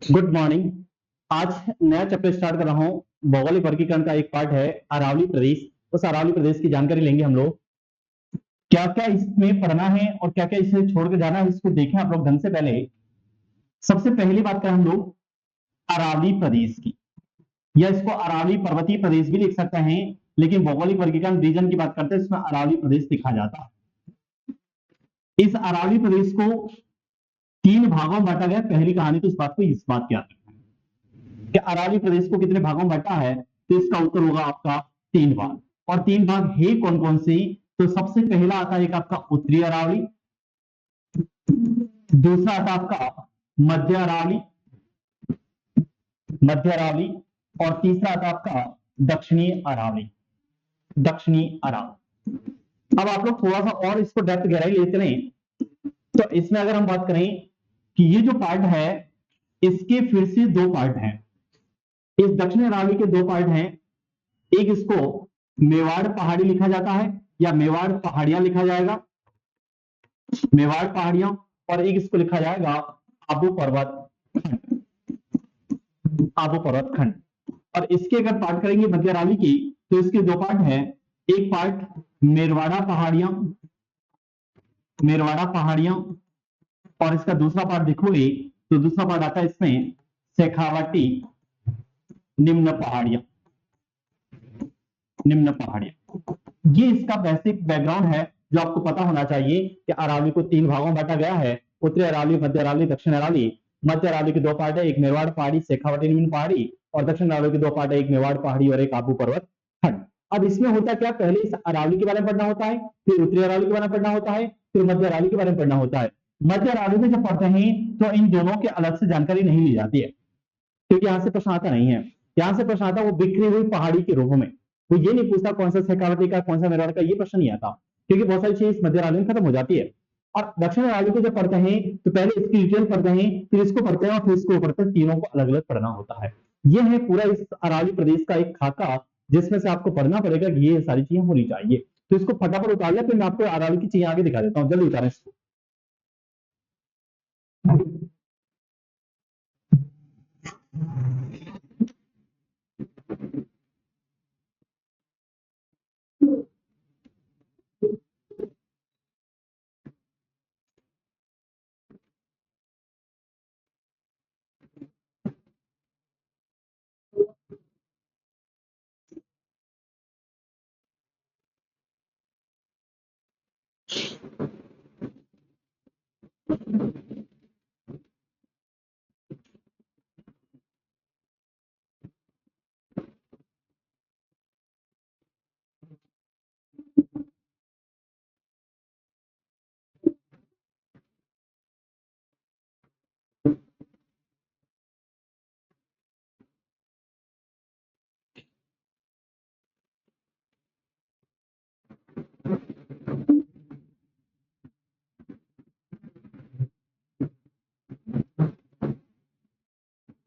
Good morning. आज नया chapter start कर रहा हूँ। भौगोलिक वर्गीकरण का एक पार्ट है अरावली प्रदेश। उस अरावली प्रदेश की जानकारी लेंगे हम लोग। क्या क्या इसमें पढ़ना है और क्या क्या इसे छोड़ के जाना है, इसको देखें आप लोग ढंग से। पहले सबसे पहली बात करें हम लोग अरावली प्रदेश की, या इसको अरावली पर्वतीय प्रदेश भी लिख सकते हैं, लेकिन भौगोलिक वर्गीकरण रीजन की बात करते हैं इसमें अरावली प्रदेश लिखा जाता है। इस अरावली प्रदेश को 3 भागों में बांटा गया। पहली कहानी तो इस बात की आती है कि अरावली प्रदेश को कितने भागों में बांटा है, तो इसका उत्तर होगा आपका 3 भाग। और 3 भाग है कौन कौन से? तो सबसे पहला आता है एक आपका उत्तरी अरावली, दूसरा आता आपका मध्य अरावली, और तीसरा आता आपका दक्षिणी अरावली। अब आप लोग थोड़ा सा और इसको डेप्थ गहराई लेते हैं, तो इसमें अगर हम बात करें कि ये जो पार्ट है इसके फिर से 2 पार्ट हैं। इस दक्षिण अरावली के 2 पार्ट हैं। एक इसको मेवाड़ पहाड़ी लिखा जाता है या मेवाड़ पहाड़ियां लिखा जाएगा, मेवाड़ पहाड़ियां, और एक इसको लिखा जाएगा आबू पर्वत खंड। और इसके अगर पार्ट करेंगे मध्य अरावली की, तो इसके 2 पार्ट हैं। एक पार्ट मेरवाड़ा पहाड़ियां, और इसका दूसरा पार्ट देखोगे तो दूसरा पार्ट आता है इसमें शेखावाटी निम्न पहाड़ियां। ये इसका बेसिक बैकग्राउंड है जो आपको पता होना चाहिए कि अरावली को 3 भागों में बांटा गया है। उत्तरी अरावली, मध्य अरावली, दक्षिण अरावली। मध्य अरावली के 2 पार्ट है, एक मेवाड़ पहाड़ी शेखावाटी निम्न पहाड़ी, और दक्षिण अरावली के 2 पार्ट है, एक मेवाड़ पहाड़ी और एक आबू पर्वत खंड। अब इसमें होता क्या, पहले इस अरावली के बारे में पढ़ना होता है, फिर उत्तरी अरावली के बारे में पढ़ना होता है, फिर मध्य अरावली के बारे में पढ़ना होता है। मध्य अरावली में जब पढ़ते हैं तो इन दोनों के अलग से जानकारी नहीं ली जाती है, क्योंकि यहां से प्रश्न आता नहीं है। यहां से प्रश्न आता वो बिखरी हुई पहाड़ी के रूप में। वो ये नहीं पूछता कौन सा शेखावाटी का कौन सा मेरवाड़ का, ये प्रश्न नहीं आता, क्योंकि बहुत सारी चीज मध्य अरावली में खत्म हो जाती है। और दक्षिण अरावली को जब पढ़ते हैं तो पहले इसकी डिटेल पढ़ते हैं, फिर इसको पढ़ते हैं, और फिर इसको पढ़ते हैं। तीनों को अलग अलग पढ़ना होता है। यह है पूरा इस अरावली प्रदेश का एक खाका, जिसमें से आपको पढ़ना पड़ेगा कि ये सारी चीजें होनी चाहिए। तो इसको फटाफट उतार लिया, फिर मैं आपको अरावली की चीजें आगे दिखा देता हूँ। जल्दी उतारें इसको।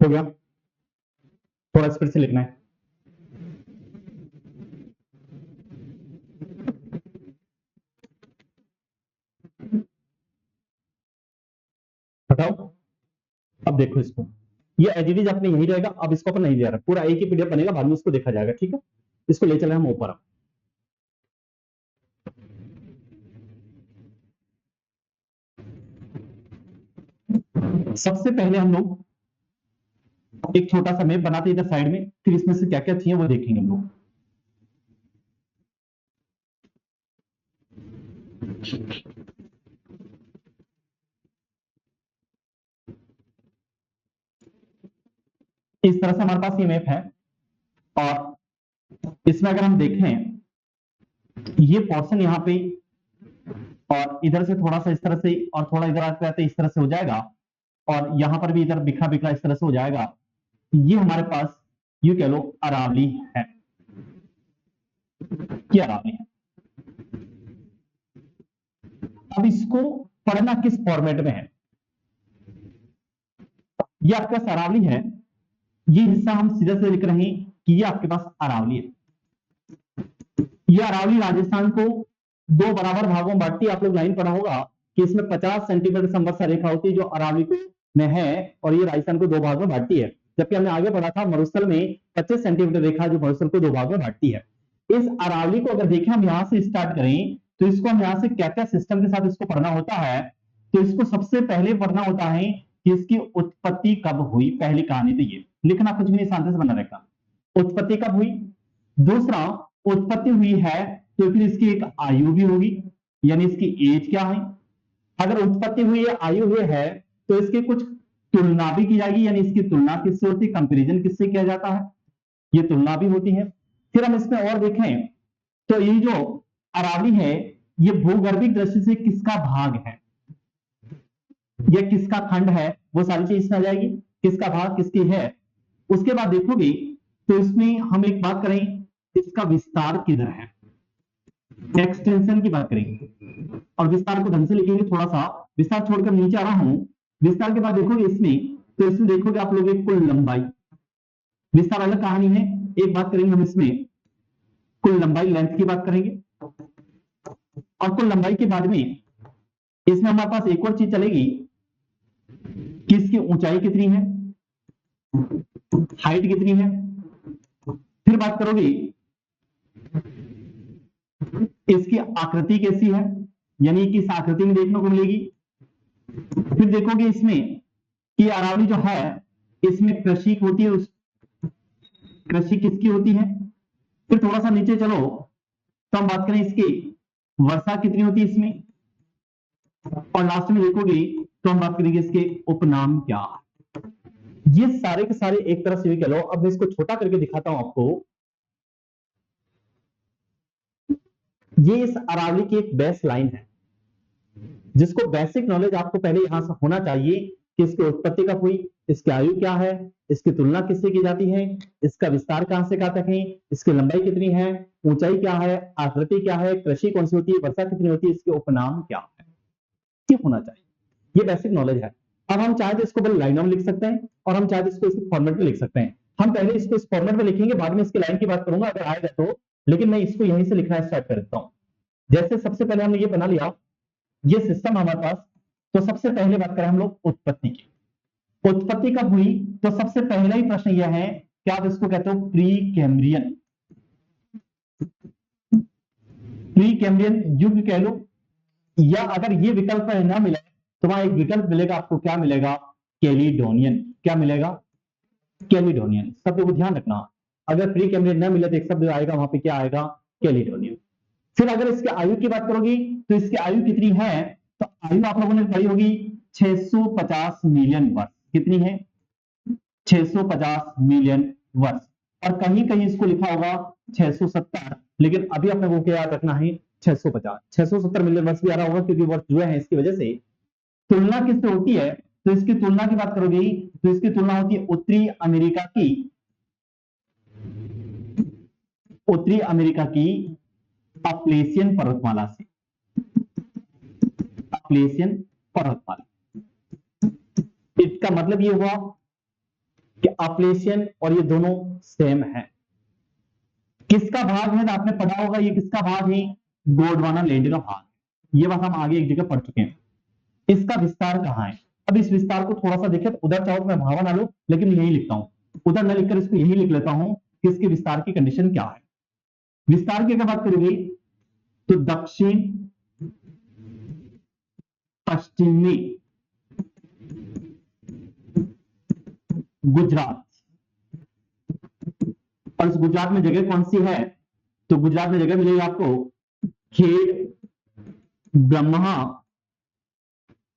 हो गया? थोड़ा स्पीड से लिखना है। हटाओ। अब देखो इसको, ये एज इट इज अपने यही रहेगा। अब इसको अपन नहीं ले रहा, पूरा एक ही पीडीएफ बनेगा, बाद में इसको देखा जाएगा। ठीक है, इसको ले चले हम ऊपर। सबसे पहले हम लोग एक छोटा सा मैप बनाते हैं इधर साइड में, फिर इसमें से क्या क्या चाहिए वो देखेंगे हम लोग। इस तरह से हमारे पास ये मैप है, और इसमें अगर हम देखें ये पोर्शन यहाँ पे, और इधर से थोड़ा सा इस तरह से, और थोड़ा इधर आते आते इस तरह से हो जाएगा, और यहां पर भी इधर बिखरा बिखरा इस तरह से हो जाएगा। ये हमारे पास ये कह लो अरावली है, ये अरावली है। अब इसको पढ़ना किस फॉर्मेट में है? ये आपका अरावली है, ये हिस्सा हम सीधे से लिख रहे हैं कि ये आपके पास अरावली है। ये अरावली राजस्थान को 2 बराबर भागों में बांटती है। आप लोग लाइन पढ़ा होगा कि इसमें 50 सेंटीमीटर संवत्सर रेखा होती है जो अरावली को में है और ये राजस्थान को 2 भाग में बांटती है। जबकि हमने आगे पढ़ा था मरुस्थल में 25 सेंटीमीटर रेखा जो मरुस्थल को 2 भाग में बांटती है। इस अरावली को अगर देखें हम यहां से स्टार्ट करें तो इसको हम यहां से क्या क्या सिस्टम के साथ इसको पढ़ना होता है, तो इसको सबसे पहले पढ़ना होता है कि इसकी उत्पत्ति कब हुई। पहली कहानी तो ये लिखना, कुछ भी नहीं, शांति से बना रखना। उत्पत्ति कब हुई। दूसरा, उत्पत्ति हुई है तो फिर इसकी एक आयु भी होगी, यानी इसकी एज क्या है। अगर उत्पत्ति हुई है, आयु हुई है, तो इसकी कुछ तुलना भी की जाएगी, यानी इसकी तुलना किससे होती है, कंपेरिजन किससे किया जाता है, ये तुलना भी होती है। फिर हम इसमें और देखें तो ये जो अरावली है ये भूगर्भिक दृष्टि से किसका भाग है, ये किसका खंड है, वो सारी चीज इसमें आ जाएगी, किसका भाग किसकी है। उसके बाद देखोगे तो इसमें हम एक बात करें, इसका विस्तार किधर है, एक्सटेंशन की बात करेंगे और विस्तार को ढंग से लिखेंगे। थोड़ा सा विस्तार छोड़कर नीचे आ रहा हूं। विस्तार के बाद देखोगे इसमें, तो इसमें देखोगे आप लोग एक कुल लंबाई, विस्तार अलग कहानी है, एक बात करेंगे हम इसमें कुल लंबाई लेंथ की बात करेंगे। और कुल लंबाई के बाद में इसमें हमारे पास एक और चीज चलेगी कि इसकी ऊंचाई कितनी है, हाइट कितनी है। फिर बात करोगे इसकी आकृति कैसी है, यानी किस आकृति में देखने को मिलेगी। फिर देखोगे इसमें कि अरावली जो है इसमें कृषि होती है, उस कृषि किसकी होती है। फिर थोड़ा सा नीचे चलो तो हम बात करें इसकी वर्षा कितनी होती है इसमें, और लास्ट में देखोगे तो हम बात करेंगे इसके उपनाम क्या। ये सारे के सारे एक तरह से भी कह लो। अब मैं इसको छोटा करके दिखाता हूं आपको। ये इस अरावली की एक बेस लाइन है जिसको बेसिक नॉलेज आपको पहले यहां से होना चाहिए कि इसकी उत्पत्ति कब हुई, इसकी आयु क्या है, इसकी तुलना किससे की जाती है, इसका विस्तार कहां से कहां तक है, इसकी लंबाई कितनी है, ऊंचाई क्या है, आकृति क्या है, कृषि कौन सी होती है, वर्षा कितनी होती है, इसके उपनाम क्या है, ये होना चाहिए। ये बेसिक नॉलेज है। अब हम चाहे तो इसको बल लाइनों में लिख सकते हैं और हम चाहे तो इसको इस फॉर्मेट में लिख सकते हैं। हम पहले इसको इस फॉर्मेट में लिखेंगे, बाद में इसकी लाइन की बात करूंगा अगर आएगा तो, लेकिन मैं इसको यहीं से लिखना स्टार्ट कर देता हूं। जैसे सबसे पहले हमने ये बना लिया, ये सिस्टम हमारे पास, तो सबसे पहले बात करें हम लोग उत्पत्ति की। उत्पत्ति कब हुई, तो सबसे पहला ही प्रश्न यह है कि आप इसको कहते हो प्री कैम्ब्रियन, प्री कैम्ब्रियन युग कह लो, या अगर ये विकल्प ना मिले तो वहां एक विकल्प मिलेगा आपको, क्या मिलेगा, कैलिडोनियन। क्या मिलेगा, कैलिडोनियन। शब्द को ध्यान रखना, अगर प्री कैम्ब्रियन ना मिले तो एक शब्द आएगा वहां पे, क्या आएगा, कैलिडोनियन। फिर अगर इसके आयु की बात करोगी तो इसकी आयु कितनी है, तो आयु आप लोगों ने पढ़ी होगी 650 मिलियन वर्ष। कितनी है, 650 मिलियन वर्ष। और कहीं कहीं इसको लिखा होगा 670, लेकिन अभी अपने को क्या याद रखना है, 650। 670 मिलियन वर्ष भी आ रहा होगा क्योंकि वर्ष जुड़े हैं इसकी वजह से। तुलना किससे होती है, तो इसकी तुलना की बात करोगे तो इसकी तुलना होती है उत्तरी अमेरिका की, उत्तरी अमेरिका की अपलेशियन पर्वतमाला से, अपलेशियन पर्वतमाला। इसका मतलब ये हुआ कि अपलेशियन और ये दोनों सेम है। किसका भाग है, आपने पढ़ा होगा, ये किसका भाग है, गोंडवाना लैंड का भाग। ये बात हम आगे एक जगह पढ़ चुके हैं। इसका विस्तार कहां है, अब इस विस्तार को थोड़ा सा देखें, तो उधर चाहो तो मैं भावा ना लू, लेकिन यही लिखता हूं, उधर न लिखकर इसको यही लिख लेता हूं कि इसके विस्तार की कंडीशन क्या है। विस्तार की अगर बात करोगे तो दक्षिण पश्चिमी गुजरात, और इस गुजरात में जगह कौन सी है, तो गुजरात में जगह मिलेगी आपको खेड़ ब्रह्मा।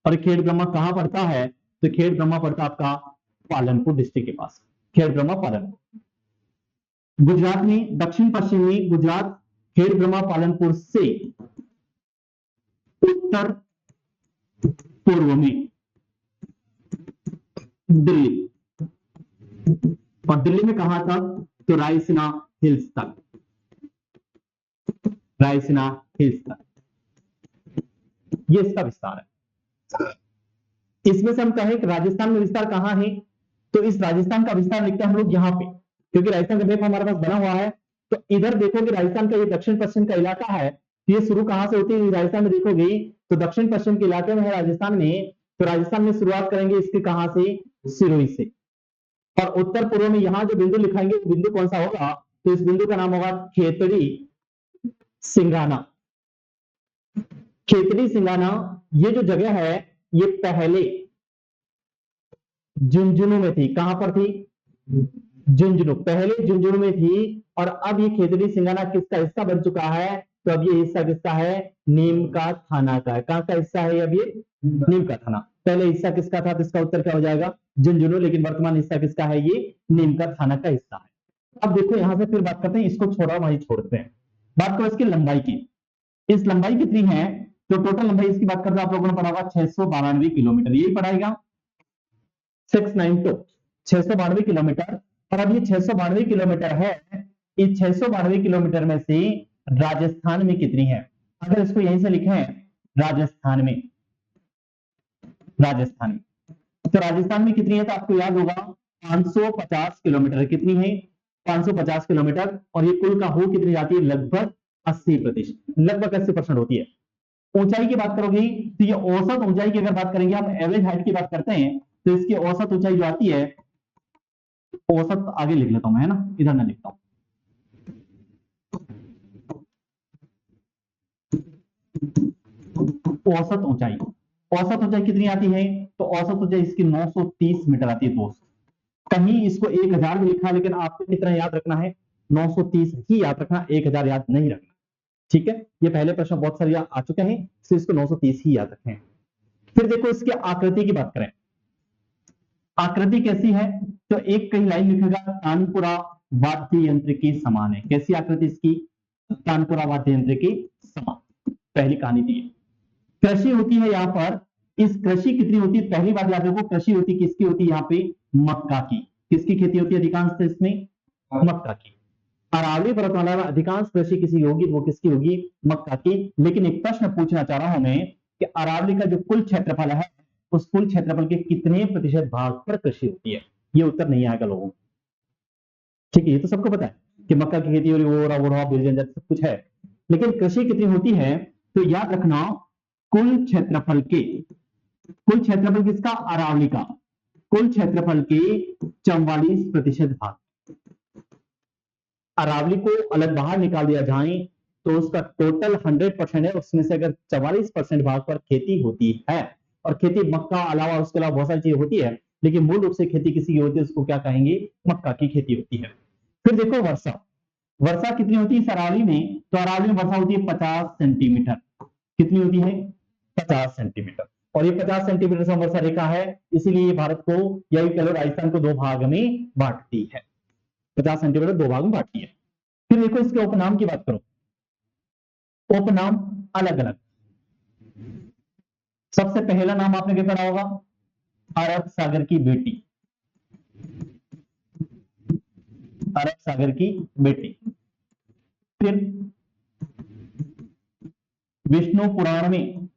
और खेड़ ब्रह्मा कहां पड़ता है, तो खेड़ ब्रह्मा पड़ता है आपका पालनपुर डिस्ट्रिक्ट के पास, खेड़ ब्रह्मा पालनपुर। गुजरात में दक्षिण पश्चिमी गुजरात, खेड़ ब्रह्मा पालनपुर से उत्तर पूर्व में दिल्ली, और दिल्ली में कहां तक, तो रायसीना हिल्स तक, रायसीना हिल्स तक। ये इसका विस्तार है। इसमें से हम कहें कि राजस्थान में विस्तार कहां है, तो इस राजस्थान का विस्तार लिखते हैं हम लोग यहां पे, क्योंकि राजस्थान का मैप हमारे पास बना हुआ है। तो इधर देखोगे राजस्थान का ये दक्षिण पश्चिम का इलाका है, ये शुरू कहां से होती है, राजस्थान में देखोगे तो दक्षिण पश्चिम के इलाके में है राजस्थान में, तो राजस्थान में शुरुआत करेंगे इसके कहां से, सिरोही से, और उत्तर पूर्व में यहां जो बिंदु लिखाएंगे बिंदु कौन सा होगा, तो इस बिंदु का नाम होगा खेतड़ी सिंगाना। खेतड़ी सिंगाना ये जो जगह है ये पहले झुंझुनू में थी। कहां पर थी, झुंझुनू, पहले झुंझुनू में थी, और अब ये खेतड़ी सिंगाना किसका हिस्सा बन चुका है, तो अब ये हिस्सा किसका है, नीम का थाना का है। कहां का हिस्सा है अब ये, नीम का थाना। पहले हिस्सा किसका था, तो इसका उत्तर क्या हो जाएगा, झुंझुनू, लेकिन वर्तमान हिस्सा किसका है, ये नीम का थाना का हिस्सा है। अब देखो यहां से फिर बात करते हैं, इसको छोड़ा वहीं छोड़ते हैं, बात करो इसकी लंबाई की। इस लंबाई कितनी है, तो टोटल लंबाई इसकी बात करते हैं, आप लोगों ने पढ़ा होगा 692 किलोमीटर, यही पढ़ाएगा 692, 692 किलोमीटर। और अब ये 692 किलोमीटर है, इस 692 किलोमीटर में से राजस्थान में कितनी है, अगर इसको यहीं से लिखें राजस्थान में, राजस्थान में, तो राजस्थान में कितनी है, तो आपको याद होगा 550 किलोमीटर, कितनी है 550 किलोमीटर, और ये कुल का हो कितनी जाती है, लगभग 80%, लगभग 80% होती है। ऊंचाई की बात करोगे तो ये औसत ऊंचाई की अगर बात करेंगे, आप एवरेज हाइट की बात करते हैं, तो इसकी औसत ऊंचाई जो आती है, औसत आगे लिख लेता हूं मैं, है ना, इधर मैं लिखता हूं, औसत ऊंचाई, औसत ऊंचाई कितनी आती है, तो औसत ऊंचाई इसकी 930 मीटर आती है दोस्त। कहीं इसको 1000 भी लिखा है, लेकिन आपको कितना याद रखना है, 930 ही याद रखना, 1000 याद नहीं रखना, ठीक है। ये पहले प्रश्न बहुत सारे आ चुके हैं, इसलिए इसको 930 ही याद रखें। फिर देखो इसकी आकृति की बात करें, आकृति कैसी है, तो एक कहीं लाइन लिखेगा तानपुरा वाद्य यंत्र के समान है। कैसी आकृति इसकी, तानपुरा वाद्य यंत्र के समान, पहली कहानी थी। कृषि होती है यहां पर, इस कृषि कितनी होती है, पहली बात याद रखो, कृषि होती किसकी होती है यहाँ पे, मक्का की। किसकी खेती होती है अधिकांश इसमें, मक्का की। अरावली पर्वतमाला में अधिकांश कृषि किसी होगी, वो किसकी होगी, मक्का की। लेकिन एक प्रश्न पूछना चाह रहा हूं मैं कि अरावली का जो कुल क्षेत्रफल है, उस कुल क्षेत्रफल के कितने प्रतिशत भाग पर कृषि होती है, ये उत्तर नहीं आएगा लोगों को, ठीक है। ये तो सबको पता है कि मक्का की खेती हो रही, वो रहा सब कुछ है, लेकिन कृषि कितनी होती है, तो याद रखना कुल क्षेत्रफल के, कुल क्षेत्रफल किसका, अरावली का, कुल क्षेत्रफल के 44% भाग। अरावली को अलग बाहर निकाल दिया जाए तो उसका टोटल 100% है, उसमें से अगर 44% भाग पर खेती होती है, और खेती मक्का अलावा उसके अलावा बहुत सारी चीजें होती है, लेकिन मूल रूप से खेती किसी की होती है, उसको क्या कहेंगे, मक्का की खेती होती है। फिर देखो वर्षा, वर्षा कितनी होती है इस अरावली में, तो अरावली में वर्षा होती है 50 सेंटीमीटर। कितनी होती है, 50 सेंटीमीटर, और ये 50 सेंटीमीटर से वर्षा रेखा है, इसीलिए ये भारत को या कह लो राजस्थान को दो भाग में बांटती है, 50 सेंटीमीटर दो भाग में बांटती है। फिर देखो इसके उपनाम की बात करो, उपनाम अलग अलग, सबसे पहला नाम आपने क्या पढ़ा होगा, अरब सागर की बेटी, अरब सागर की बेटी। फिर विष्णु पुराण में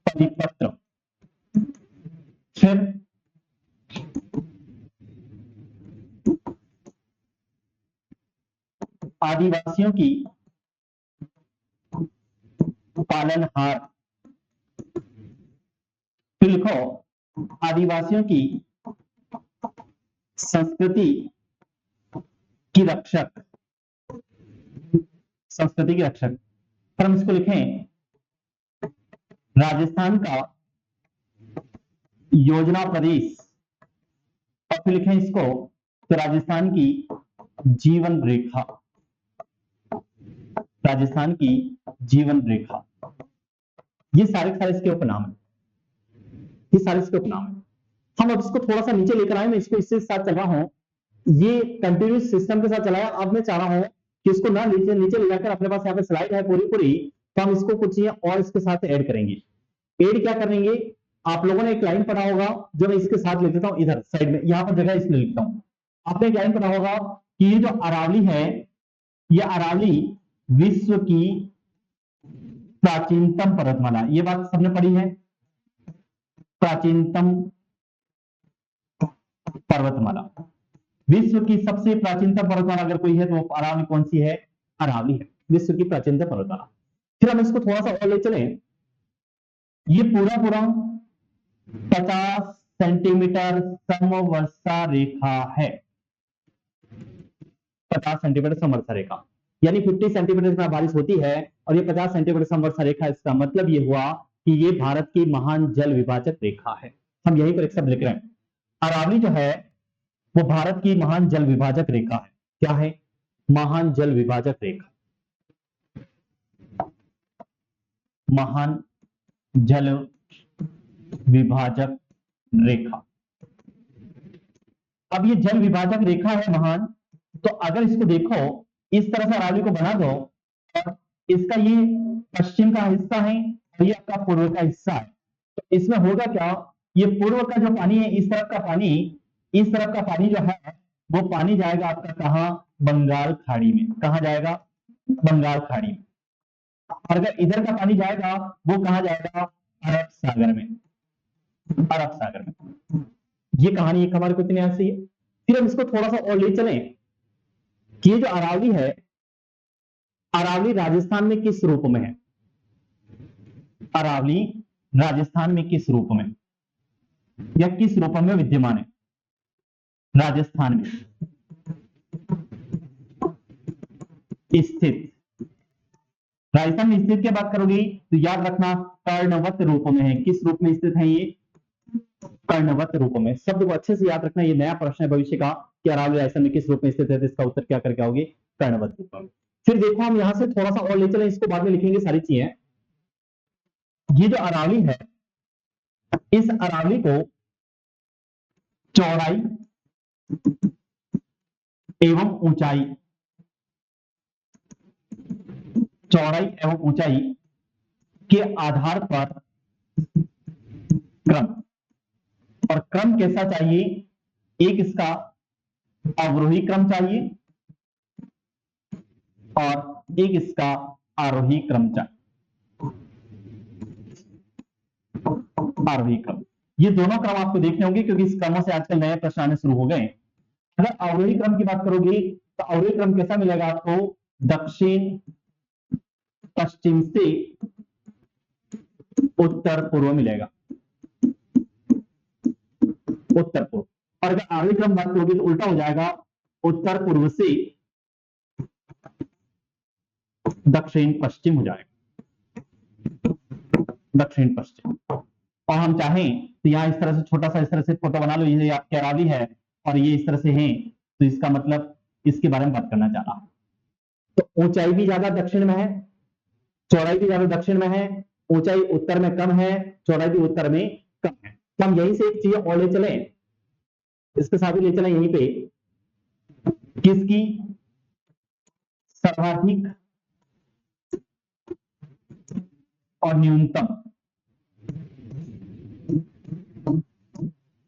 परिपत्र। फिर आदिवासियों की पालनहार। फिर लिखो आदिवासियों की संस्कृति की रक्षक, संस्कृति के रक्षक। फिर हम इसको लिखें राजस्थान का योजना प्रदेश, और फिर लिखें इसको तो राजस्थान की जीवन रेखा, राजस्थान की जीवन रेखा। ये सारे सारे इसके उपनाम है, ये सारे इसके उपनाम है। हम अब इसको थोड़ा सा नीचे लेकर आए, मैं इसको इससे साथ चल रहा हूं, ये कंटिन्यूस सिस्टम के साथ चलाया। अब मैं चाह रहा हूं कि इसको ना नीचे नीचे ले जाकर, अपने पास यहाँ पे स्लाइड है पूरी पूरी, तो हम इसको कुछ चीजें और इसके साथ ऐड करेंगे। ऐड क्या करेंगे, आप लोगों ने एक लाइन पढ़ा होगा, जो मैं इसके साथ लिख देता हूं इधर साइड में, यहां पर जगह इसलिए लिखता हूं। आपने एक लाइन पढ़ा होगा कि ये जो अरावली है, ये अरावली विश्व की प्राचीनतम पर्वतमाला, ये बात सबने पढ़ी है, प्राचीनतम पर्वतमाला, विश्व की सबसे प्राचीनतम पर्वतमाला अगर कोई है तो अरावली कौन सी है, अरावली है, विश्व की प्राचीनतम पर्वतमाला। फिर हम इसको थोड़ा सा और ले चले, ये पूरा पूरा 50 सेंटीमीटर समवर्षा रेखा है। 50 सेंटीमीटर समवर्षा रेखा, यानी 50 सेंटीमीटर जितना बारिश होती है और ये 50 सेंटीमीटर समवर्षा रेखा, इसका मतलब ये हुआ कि ये भारत की महान जल विभाजक रेखा है। हम यहीं पर एक शब्द लिख रहे हैं, अरावली जो है वो भारत की महान जल विभाजक रेखा है। क्या है? महान जल विभाजक रेखा, महान जल विभाजक रेखा। अब ये जल विभाजक रेखा है महान, तो अगर इसको देखो इस तरह से अरावली को बना दो और इसका ये पश्चिम का हिस्सा है और ये आपका पूर्व का हिस्सा है, तो इसमें होगा क्या, ये पूर्व का जो पानी है, इस तरफ का पानी, इस तरफ का पानी जो है वो पानी जाएगा आपका कहां? बंगाल खाड़ी में। कहां जाएगा? बंगाल खाड़ी में। और अगर इधर का पानी जाएगा वो कहां जाएगा? अरब सागर में। अरब सागर में। ये कहानी एक हमारे को इतनी ऐसी है। फिर हम इसको थोड़ा सा और ले चलें कि ये जो अरावली है, अरावली राजस्थान में किस रूप में है? अरावली राजस्थान में किस रूप में या किस रूप में विद्यमान है? राजस्थान में स्थित, राजस्थान में स्थित की बात करोगी तो याद रखना कर्णवत रूप में है। किस रूप में स्थित है? ये कर्णवत रूप में। शब्द को अच्छे से याद रखना, ये नया प्रश्न है भविष्य का कि अरावली राजस्थान में किस रूप में स्थित है, तो इसका उत्तर क्या करके आओगे? कर्णवत रूप में। फिर देखो हम यहां से थोड़ा सा और ले चलें, इसको बाद में लिखेंगे सारी चीजें। ये जो अरावली है, इस अरावली को चौड़ाई एवं ऊंचाई, चौड़ाई एवं ऊंचाई के आधार पर क्रम, और क्रम कैसा चाहिए? एक इसका अवरोही क्रम चाहिए और एक इसका आरोही क्रम चाहिए। आरोही क्रम, ये दोनों क्रम आपको देखने होंगे क्योंकि इस क्रमों से आजकल नए प्रश्न आने शुरू हो गए। अगर अवरोही क्रम की बात करोगे तो अवरोही क्रम कैसा मिलेगा आपको? दक्षिण पश्चिम से उत्तर पूर्व मिलेगा, उत्तर पूर्व। और अगर आरोही क्रम बात करोगे तो उल्टा हो जाएगा, उत्तर पूर्व से दक्षिण पश्चिम हो जाएगा, दक्षिण पश्चिम। और हम चाहें तो यहां इस तरह से छोटा सा इस तरह से फोटो बना लो, ये आपकी अरावली है और ये इस तरह से है, तो इसका मतलब इसके बारे में बात करना चाह रहा। तो ऊंचाई भी ज्यादा दक्षिण में है, चौड़ाई भी ज्यादा दक्षिण में है, ऊंचाई उत्तर में कम है, चौड़ाई भी उत्तर में कम है। तो हम यहीं से एक चीज और ले चलें, इसके साथ ही ले चलें यहीं पे, किसकी सर्वाधिक और न्यूनतम,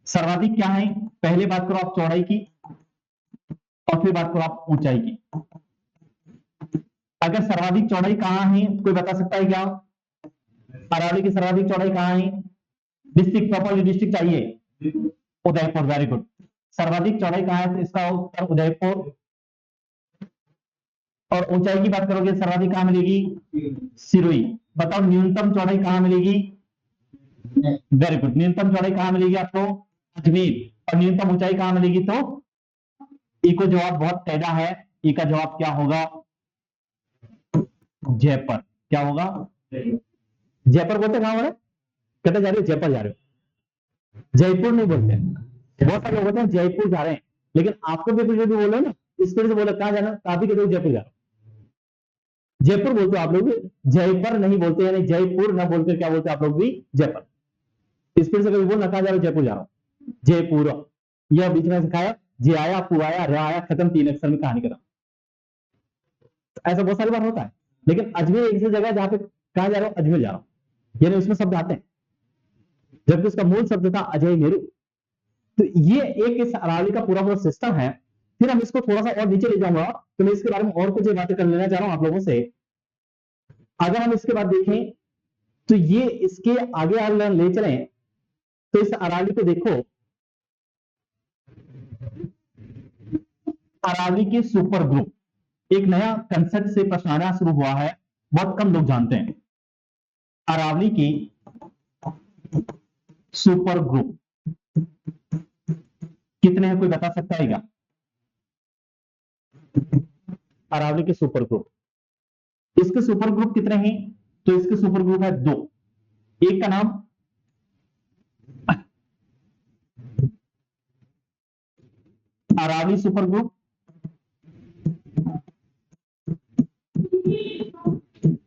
सर्वाधिक क्या है? पहले बात करो आप चौड़ाई की और फिर बात करो आप ऊंचाई की। अगर सर्वाधिक चौड़ाई कहां है, कोई बता सकता है क्या? अरावली की सर्वाधिक चौड़ाई कहां है? डिस्ट्रिक्ट, प्रॉपर डिस्ट्रिक्ट चाहिए, उदयपुर। Very good. सर्वाधिक चौड़ाई कहां है? तो इसका उत्तर उदयपुर। और ऊंचाई की बात करोगे सर्वाधिक कहां मिलेगी? सिरोही। बताओ न्यूनतम चौड़ाई कहां मिलेगी? Very good. न्यूनतम चौड़ाई कहां मिलेगी आपको? अजमेर। और न्यूनतम ऊंचाई कहां मिलेगी? तो इको जवाब बहुत टेढ़ा है, इसका जवाब क्या होगा? जयपुर। क्या होगा? जयपुर बोलते कहां हो रहे? कहते जा रहे हो जयपुर जा रहे हो, जयपुर नहीं बोलते। बहुत सारे लोग होते हैं जयपुर जा रहे हैं, लेकिन आपको भी कुछ भी बोलो ना इस तरह से बोलो कहां जाना, तो आप भी कहते हो जयपुर जा रहे हो। जयपुर बोलते हो आप लोग भी, जयपुर नहीं बोलते, यानी जयपुर ना बोलकर क्या बोलते आप लोग भी? जयपुर। इस तरह से कभी बोलना कहां जा रहे हो? जयपुर जा रहा हूं, जयपुर। यह बीच में सिखाया, जे आया, पु आया, र आया, खत्म, 3 अक्षर में कहानी खत्म। ऐसा बहुत सारी बार होता है, लेकिन अजमेर एक ऐसी जगह है जहां पे कहां जा रहा हूं? अजमेर जा रहा हूं, यानी उसमें शब्द आते हैं, जबकि उसका मूल शब्द था अजय मेरू। तो ये एक इस अरावली का पूरा पूरा सिस्टम है। फिर हम इसको थोड़ा सा और नीचे ले जाऊंगा, तो मैं इसके बारे में और कुछ बातें कर लेना चाह रहा हूं आप लोगों से। अगर हम इसके बाद देखें तो ये इसके आगे आगे ले चलें तो इस अरावली को देखो, अरावली के सुपर ग्रुप, एक नया कंसेप्ट से प्रश्न आना शुरू हुआ है, बहुत कम लोग जानते हैं। अरावली की सुपर ग्रुप कितने हैं, कोई बता सकता है क्या? अरावली के सुपर ग्रुप, इसके सुपर ग्रुप कितने हैं? तो इसके सुपर ग्रुप है 2। एक का नाम अरावली सुपर ग्रुप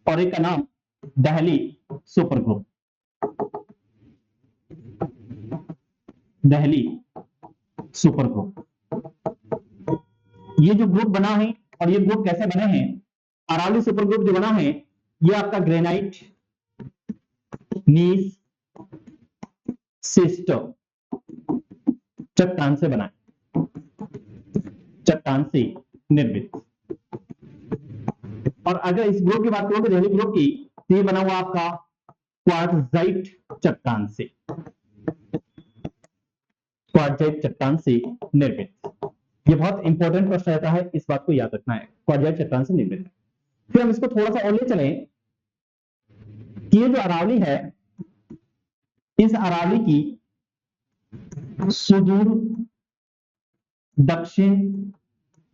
और एक का नाम Delhi super group. Delhi super group, ये जो ग्रुप बना है और ये ग्रुप कैसे बने हैं? अरावली सुपर ग्रुप जो बना है ये आपका ग्रेनाइट, नीस, सिस्ट चट्टान से बना है, चट्टान से निर्मित। और अगर इस ग्रुप की बात करूं तो दहली ग्रुप की, तो ये बना हुआ आपका क्वार्टजाइट चट्टान से, क्वार्टजाइट चट्टान से निर्मित। ये बहुत इंपॉर्टेंट प्रश्न रहता है, इस बात को याद रखना है, क्वार्टजाइट चट्टान से निर्मित। फिर हम इसको थोड़ा सा और ले चलें कि ये जो अरावली है, इस अरावली की सुदूर दक्षिण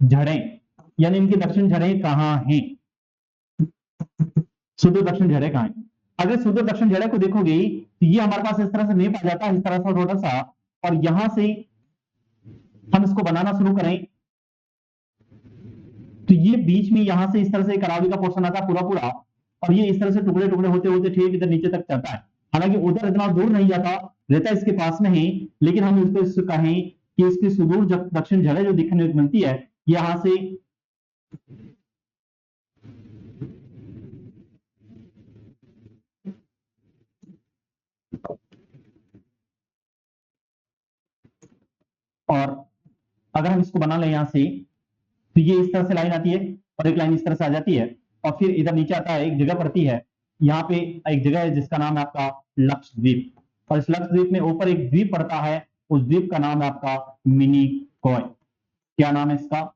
जड़ें, यानी इनकी दक्षिण जड़ें कहां हैं? सुदूर दक्षिण जड़ें कहां हैं? अगर सुदूर दक्षिण जड़ें को देखोगे तो ये हमारे पास इस तरह से नहीं पाया जाता, इस तरह से थोड़ा सा, और यहां से हम इसको बनाना शुरू करें तो ये बीच में यहां से इस तरह से एक अरावली का पोर्शन आता है पूरा पूरा, और ये इस तरह से टुकड़े टुकड़े होते होते ठीक इधर नीचे तक जाता है। हालांकि उधर इतना दूर नहीं जाता, रहता इसके पास में ही, लेकिन हम इसको कहें कि इसकी सुदूर दक्षिण जड़ें जो दिखने को मिलती है यहां से और अगर हम इसको बना लें यहां से, तो ये इस तरह से लाइन आती है और एक लाइन इस तरह से आ जाती है, और फिर इधर नीचे आता है, एक जगह पड़ती है यहाँ पे, एक जगह है जिसका नाम है आपका लक्षद्वीप, और इस लक्षद्वीप में ऊपर एक द्वीप पड़ता है, उस द्वीप का नाम है आपका मिनिकॉय। क्या नाम है इसका?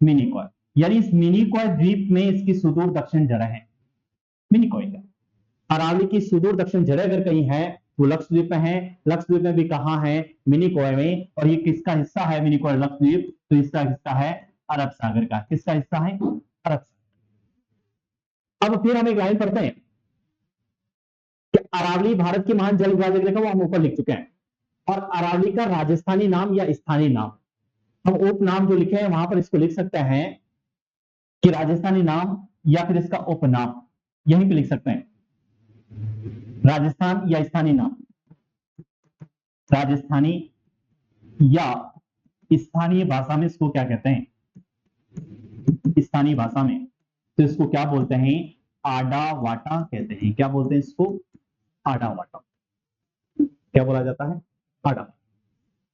मिनिकॉय। यानी इस मिनिकॉय द्वीप में इसकी सुदूर दक्षिण जड़ें है, मिनिकॉय का। अरावली की सुदूर दक्षिण जड़ें अगर कहीं है वो लक्षद्वीप में है। लक्षद्वीप में भी कहां है? मिनिकॉय में। और ये किसका हिस्सा है मिनिकॉय लक्षद्वीप? तो इसका हिस्सा है अरब सागर का। किसका हिस्सा है? अरब सागर। अब फिर हम एक लाइन पढ़ते हैं कि अरावली भारत की महान जल विभाजक रेखा, वो हम ऊपर लिख चुके हैं, और अरावली का राजस्थानी नाम या स्थानीय नाम, हम उपनाम जो लिखे हैं वहां पर इसको लिख सकते हैं कि राजस्थानी नाम या फिर इसका उपनाम, यहीं पे लिख सकते हैं, राजस्थान या स्थानीय नाम, राजस्थानी या स्थानीय भाषा में इसको क्या कहते हैं? स्थानीय भाषा में तो इसको क्या बोलते हैं? आडा वाटा कहते हैं। क्या बोलते हैं इसको? आडा वाटा। क्या बोला जाता है? आडा।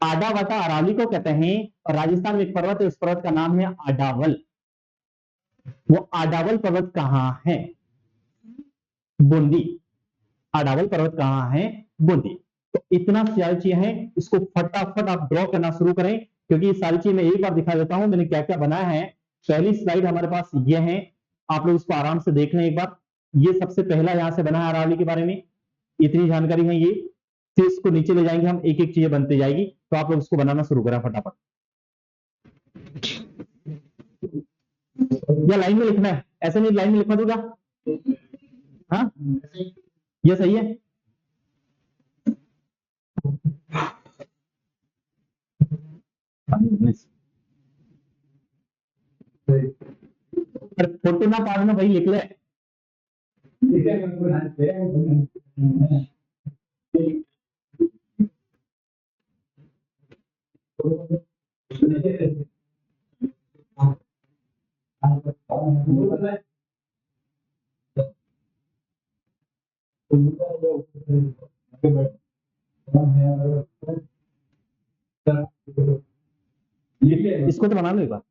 आडा वाटा अरावली को कहते हैं, और राजस्थान में एक पर्वत है, उस पर्वत का नाम है आडावल। वो आडावल पर्वत कहां है? बूंदी। आडावल पर्वत कहां है? बूंदी। तो इतना सारी चीजें हैं, इसको फटाफट आप ड्रॉ करना शुरू करें, क्योंकि ये सारी चीज मैं एक बार दिखा देता हूं मैंने क्या क्या बनाया है। पहली स्लाइड हमारे पास ये है, आप लोग इसको आराम से देख लें एक बार। ये सबसे पहला यहां से बना है अरावली के बारे में, इतनी जानकारी है ये। फिर इसको नीचे ले जाएंगे हम, एक एक चीज बनती जाएगी, तो आप लोग इसको बनाना शुरू करें फटाफट। या लाइन में लिखना है? ऐसे नहीं, लाइन में लिखवा दूंगा। हाँ, ये सही है। फोटो ना पाड़ना भाई, लिख ले। इसको तो बना लो एक बार,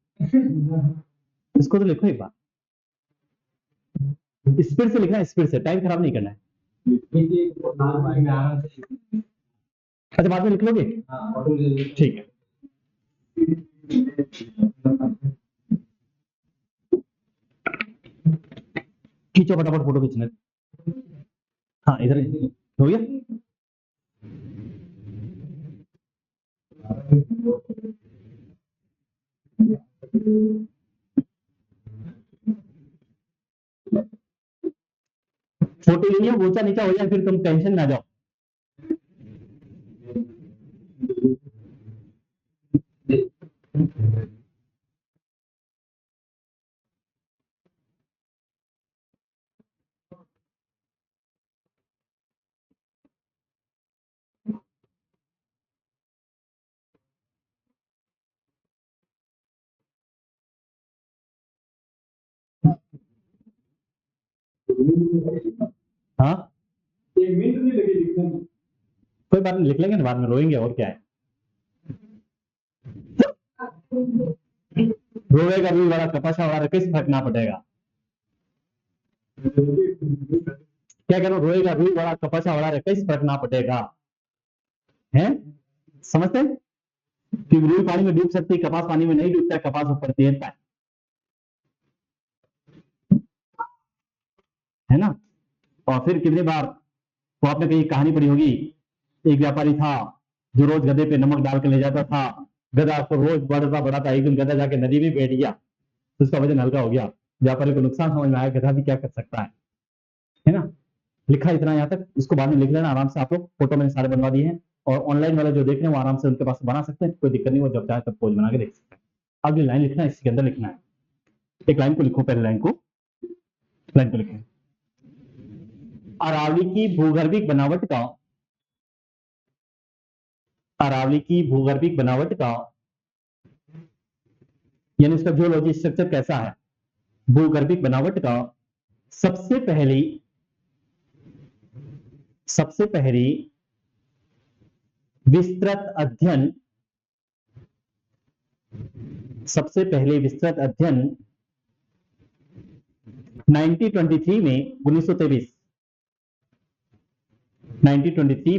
इसको तो लिखो एक बार, स्पीड से लिखना, स्पीड से, टाइम खराब नहीं करना है। अच्छा, बाद में लिख लोगे? ठीक है। खींचो फटाफट फोटो खींचना। हाँ, इधर हो गया। छोटी लिनिया ऊंचा नीचा हो जाए फिर तुम टेंशन ना जाओ। हाँ कोई बात नहीं, लिख लेंगे ना बाद में, रोएंगे और क्या है। रोएगा भी बड़ा कपाशा वाला किस फर्क ना पड़ेगा। क्या करो, रोएगा भी बड़ा कपाशा वाला किस फर्क ना पड़ेगा, है समझते कि रूई पानी में डूब सकती है, कपास पानी में नहीं डूबता है, कपास ऊपर तैरता है ना। और फिर कितनी बार तो आपने कहीं कहानी पढ़ी होगी, एक व्यापारी था जो रोज गधे पे नमक डाल के ले जाता था, गधा को रोज बढ़ता बढ़ाता, एक दिन गधा जाके नदी में बैठ गया, तो उसका वजन हल्का हो गया, व्यापारी को नुकसान समझ में आया, गधा भी क्या कर सकता है ना। लिखा इतना यहाँ तक, इसको बाद में लिख लेना आराम से, आप लोग फोटो मैंने सारे बनवा दिए हैं, और ऑनलाइन वाले जो देख रहे हैं वो आराम से उनके पास बना सकते हैं, कोई दिक्कत नहीं, वो जब चाहे तब पोज बना के देख सकते हैं। अगली लाइन लिखना है, इसके अंदर लिखना है, एक लाइन को लिखो, पहले लाइन को लिखो, अरावली की भूगर्भिक बनावट का, अरावली की भूगर्भिक बनावट का यानी इसका जियोलॉजी स्ट्रक्चर कैसा है, भूगर्भिक बनावट का सबसे पहली विस्तृत अध्ययन, सबसे पहले विस्तृत अध्ययन 1923 में 1923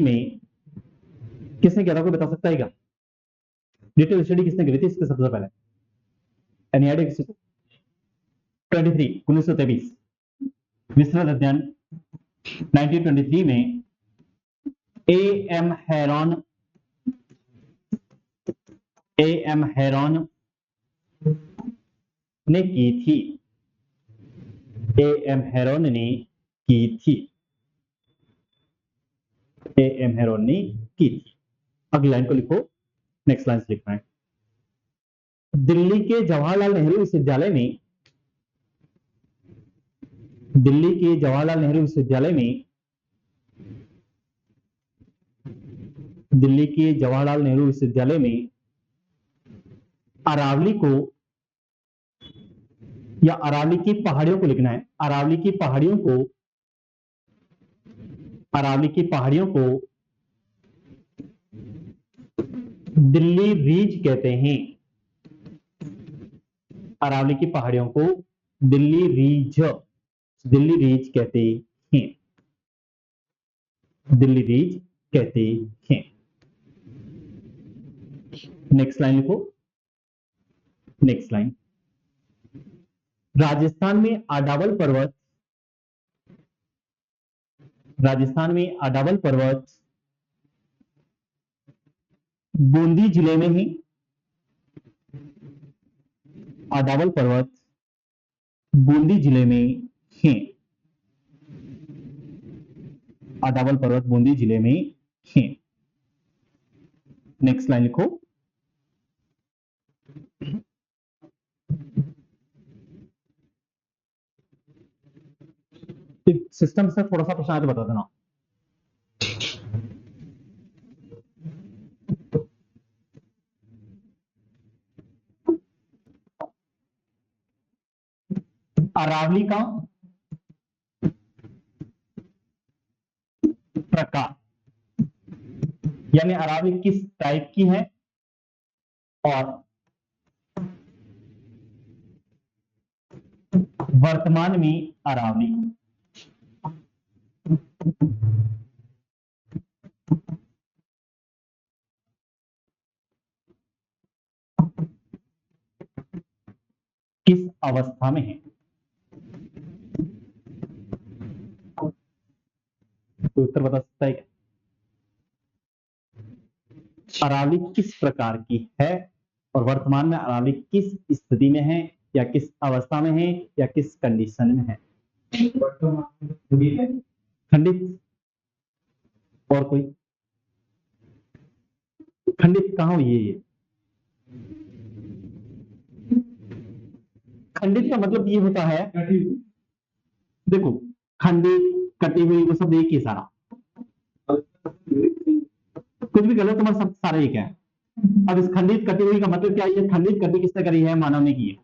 में किसने किया था, कोई बता सकता है क्या? डिटेल स्टडी किसने करी थी इसके सबसे पहले, एनी आइडिया किसी को? 1923 विस्तृत अध्ययन 1923 में एम हेरॉन ने की थी, एम हेरॉन ने की थी, एम हेरॉन ने की थी। अगली लाइन को लिखो, नेक्स्ट लाइन लिखना है, दिल्ली के जवाहरलाल नेहरू विश्वविद्यालय में, दिल्ली के जवाहरलाल नेहरू विश्वविद्यालय में, दिल्ली के जवाहरलाल नेहरू विश्वविद्यालय में अरावली को या अरावली की पहाड़ियों को लिखना है, अरावली की पहाड़ियों को, अरावली की पहाड़ियों को दिल्ली रीज कहते हैं, अरावली की पहाड़ियों को दिल्ली रीज कहते हैं, दिल्ली रीज कहते हैं। नेक्स्ट लाइन लिखो, नेक्स्ट लाइन, राजस्थान में आडावल पर्वत, राजस्थान में आडावल पर्वत बूंदी जिले में ही, आडावल पर्वत बूंदी जिले में है, आडावल पर्वत बूंदी जिले में है। नेक्स्ट लाइन लिखो, सिस्टम से थोड़ा सा प्रश्न आया तो बता देना। अरावली का प्रकार यानी अरावली किस टाइप की है और वर्तमान में अरावली किस अवस्था में है, तो उत्तर बता सकता है क्या? अरावली किस प्रकार की है और वर्तमान में अरावली किस स्थिति में है या किस अवस्था में है या किस कंडीशन में है। खंडित और कोई खंडित कहाँ हुई है ये? खंडित का मतलब ये होता है, देखो खंडित कटी हुई वो सब एक ही सारा, कुछ भी गलत तुम्हारा सब सारे एक है। अब इस खंडित कटी हुई का मतलब क्या है? खंडित कटी किसने करी है? मानव ने की है।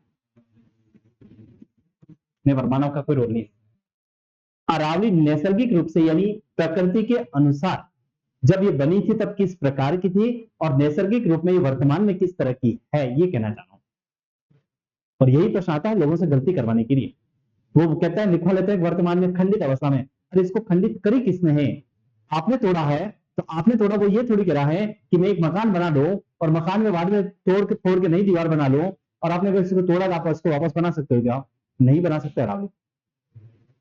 नेवर, मानव का कोई रोल नहीं। अरावली नैसर्गिक रूप से यानी प्रकृति के अनुसार जब ये बनी थी तब किस प्रकार की थी और नैसर्गिक रूप में ये वर्तमान में किस तरह की है, ये कहना चाह रहा हूं। और यही प्रश्न आता है लोगों से गलती करवाने के लिए। वो कहता है लिखवा लेते हैं वर्तमान में खंडित अवस्था में। अरे इसको खंडित करी किसने है? आपने तोड़ा है, तो आपने तोड़ा वो ये थोड़ी करा है कि मैं एक मकान बना दो और मकान में बाद में फोड़ के नई दीवार बना लो, और आपने अगर इसको तोड़ा आप इसको वापस बना सकते हो क्या? नहीं बना सकते अरावली,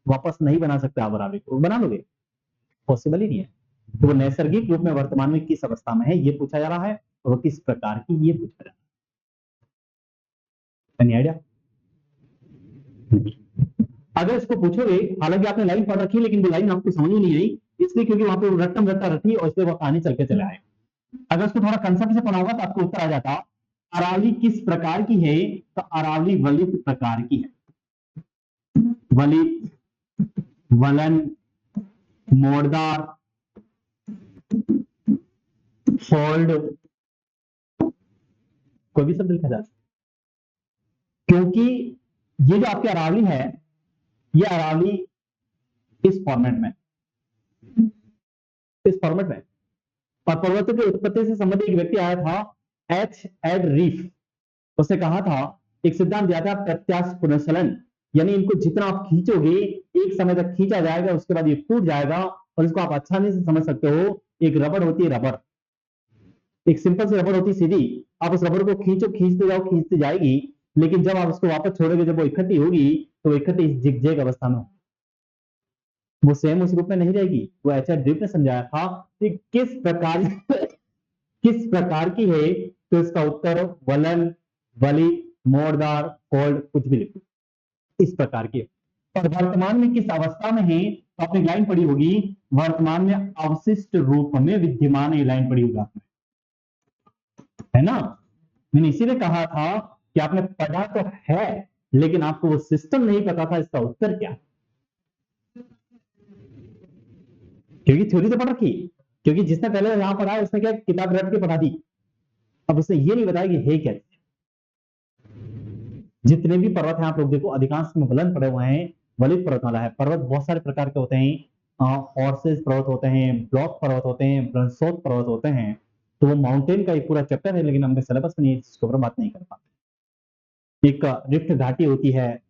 वापस नहीं बना सकते आप अरावली को। बना लोगे? पॉसिबल ही नहीं है। तो वो नैसर्गिक रूप में वर्तमान में किस अवस्था में है ये पूछा जा रहा है, और वो किस प्रकार की ये पूछा जा रहा है। Any idea? अगर इसको पूछोगे, हालांकि आपने लाइन पढ़ रखी है लेकिन वो लाइन आपको समझ में नहीं आई, इसलिए क्योंकि वहां पे रट्टम रट्टा रखी और इसलिए वो कहानी चल के चले आए। अगर उसको थोड़ा कंसेप्ट से पढ़ा होगा तो आपको उत्तर आ जाता। अरावली किस प्रकार की है? तो अरावली वलित प्रकार की है। वलित, वलन, मोड़दार, फोल्ड, कोई भी शब्द लिखा जा सकता, क्योंकि ये जो आपकी अरावली है ये अरावली इस फॉर्मेट में, इस फॉर्मेट में। और पर्वतों की उत्पत्ति से संबंधित एक व्यक्ति आया था एच एड रीफ, उसने कहा था, एक सिद्धांत दिया था प्रत्यास्थ पुनर्चलन, यानी इनको जितना आप खींचोगे एक समय तक खींचा जाएगा, उसके बाद ये टूट जाएगा। और इसको आप आसानी से समझ सकते हो, एक रबड़ होती है, रबड़ एक सिंपल सी रबड़ होती है सीधी, आप उस रबड़ को खींचो, खींचते जाओ, खींचती जाएगी, लेकिन जब आप उसको वापस छोड़ोगे, जब वो इकट्ठी होगी तो वो इकट्ठी जिगजैग अवस्था में, वो सेम उस रूप में नहीं रहेगी। वो ऐसा ड्रिप ने समझाया था कि किस प्रकार किस प्रकार की है, तो इसका उत्तर वलन, वली, मोड़दार, फोल्ड, कुछ भी लिखो, इस प्रकार की। और वर्तमान में किस अवस्था में है? तो आपने लाइन पढ़ी होगी, वर्तमान में अवशिष्ट रूप में विद्यमान, ये लाइन पढ़ी होगी आपने, है ना? मैंने इसीलिए कहा था कि आपने पढ़ा तो है लेकिन आपको वो सिस्टम नहीं पता था इसका उत्तर क्या, क्योंकि थ्योरी तो पढ़ रखी, क्योंकि जिसने पहले यहां पढ़ा उसने क्या किताब रट के पढ़ा दी, अब उसने ये नहीं बताया कि है क्या। जितने भी पर्वत हैं आप लोग देखो, अधिकांश में बुलंद पड़े हुए हैं, वलित पर्वतमाला है। पर्वत बहुत सारे प्रकार के होते हैं, हॉर्सेस पर्वत होते हैं, ब्लॉक पर्वत होते हैं, ब्रंसोत पर्वत होते हैं, तो वो माउंटेन का एक पूरा चैप्टर है, लेकिन हमने सिलेबस में इसके ऊपर बात नहीं कर पाते। एक रिफ्ट घाटी होती है,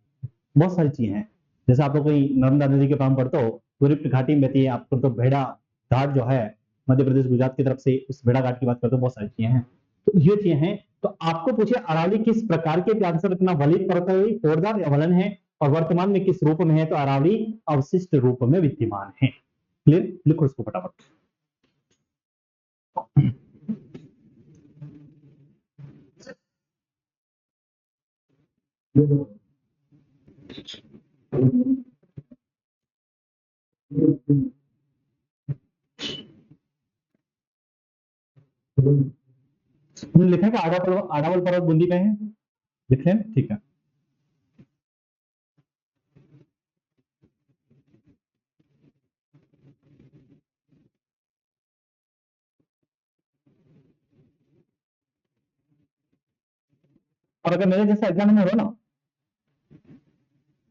बहुत सारी चीजें हैं, जैसे आप लोग कोई नर्मदा नदी के पाम पढ़ते हो तो रिफ्ट घाटी में बहती है, आपको तो भेड़ा घाट जो है मध्य प्रदेश गुजरात की तरफ से, उस भेड़ा घाट की बात करते हो, बहुत सारी चीजें हैं। तो ये चीजें हैं। तो आपको पूछे अरावली किस प्रकार के आंसर इतना वलित पर्वत है, फोड़दार या वलन है, और वर्तमान में किस रूप में है? तो अरावली अवशिष्ट रूप में विद्यमान है। क्लियर? लिखो इसको फटाफट। लिखा है कि आड़ावल पर्वत बूंदी पे है, लिखे हैं? ठीक है। और अगर मेरे जैसा एग्जाम में हो ना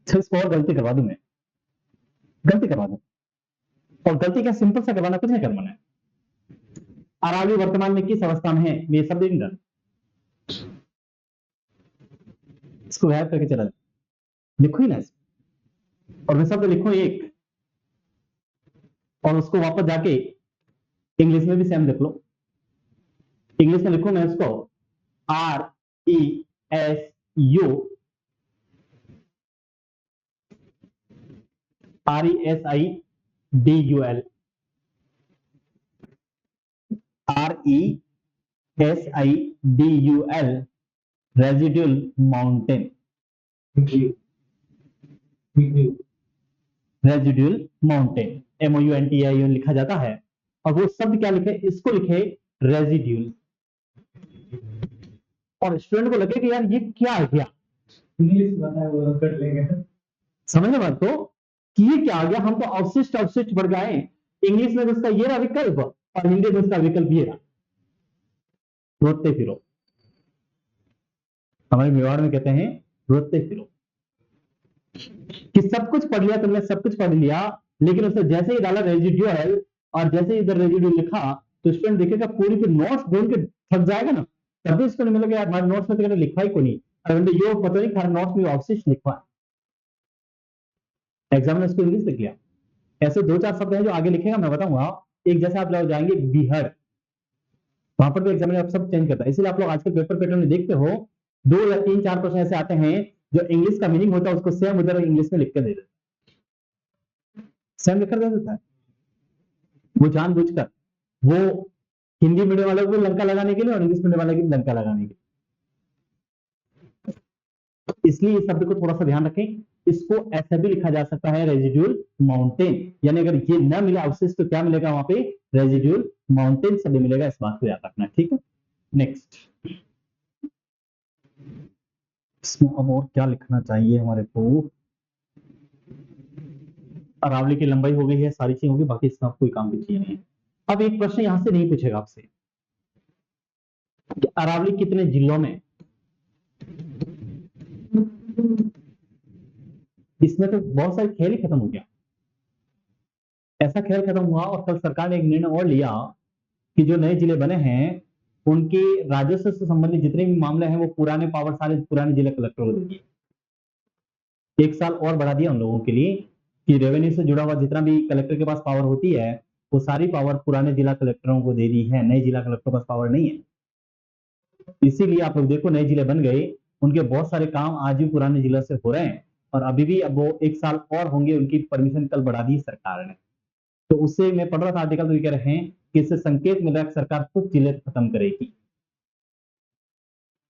तो इसको और गलती करवा दूं मैं, गलती करवा दूं। और गलती क्या, सिंपल सा करवाना, कुछ नहीं करवाना है। अरावली वर्तमान में किस अवस्था में है, ये सब नहीं डर, इसको गायब करके चला लिखो ही ना इसको, और मैं शब्द लिखो एक, और उसको वापस जाके इंग्लिश में भी सेम लिख लो। इंग्लिश में लिखो मैं उसको RESU RESIDUL, SIDUL, residual mountain, residual mountain, MOUNTAIN लिखा जाता है, और वो शब्द क्या लिखे, इसको लिखे रेजिड्यूल। और स्टूडेंट को लगे कि यार ये क्या है, क्या इंग्लिश बताया वो कर लेंगे, समझ बात तो कि ये क्या आ गया, हम तो अवशिष्ट अवशिष्ट बढ़ गए। इंग्लिश में उसका ये रहा विकल्प और हिंदी में उसका विकल्प ये रहा रोते फिरो। हमारे मेवाड़ में कहते हैं रोते फिरो, कि सब कुछ पढ़ लिया तुमने, सब कुछ पढ़ लिया, लेकिन उसने जैसे ही डाला रेजिड्यूल और जैसे ही इधर रेजिड्यूल लिखा तो स्टूडेंट देखेगा पूरी फिर नोट्स ढूंढ के थक जाएगा ना, तभी इसको नहीं मिलेगा यार हमारे नोट्स में तो लिखा ही को नहीं, अरे ये पता नहीं हमारे नोट्स में अवशिष्ट लिखा है, एग्जाम में इसको इंग्लिश लिख लिया। ऐसे दो चार शब्द हैं जो आगे लिखेगा, मैं बताऊंगा। एक जैसे आप लोग जाएंगे बिहार, वहां पर भी एग्जामिनर आप सब चेंज करता है, इसलिए आप लोग आजकल पेपर पैटर्न में देखते हो 2 या 3 4 प्रश्न ऐसे आते हैं जो इंग्लिश का मीनिंग होता है उसको सेम उधर इंग्लिश में लिख कर दे देता है, सेम लिख कर दे देता है वो जानबूझकर, वो हिंदी मीडियम वाले को लंका लगाने के लिए और इंग्लिश मीडियम वाले की लंका लगाने के लिए। इसलिए इस शब्द को थोड़ा सा ध्यान रखें, इसको ऐसा भी लिखा जा सकता है रेजिड्यूल माउंटेन, यानी अगर ये ना मिला अवशिष्ट तो क्या मिलेगा वहां पे, रेजिड्यूल माउंटेन शब्द मिलेगा, इस बात को याद रखना, ठीक है। नेक्स्ट, इसमें अब और क्या लिखना चाहिए हमारे को, अरावली की लंबाई हो गई है, सारी चीज होगी, बाकी इसमें कोई काम की चीज नहीं है। अब एक प्रश्न यहां से नहीं पूछेगा आपसे कि अरावली कितने जिलों में, इसमें तो बहुत सारे खेल ही खत्म हो गया। ऐसा खेल खत्म हुआ और कल सरकार ने एक निर्णय और लिया कि जो नए जिले बने हैं उनके राजस्व से संबंधित जितने भी मामले हैं वो पुराने पावर सारे पुराने जिला कलेक्टर को दे दिए। 1 साल और बढ़ा दिया उन लोगों के लिए कि रेवेन्यू से जुड़ा हुआ जितना भी कलेक्टर के पास पावर होती है वो सारी पावर पुराने जिला कलेक्टरों को दे दी है, नए जिला कलेक्टर के पास पावर नहीं है। इसीलिए आप लोग देखो नए जिले बन गए, उनके बहुत सारे काम आज भी पुराने जिला से हो रहे हैं और अभी भी अब वो 1 साल और होंगे, उनकी परमिशन कल बढ़ा दी सरकार ने। तो उससे मैं पढ़ रहा था आर्टिकल, तो ये कह रहे हैं कि इससे संकेत मिल रहा है सरकार खुद जिले खत्म करेगी,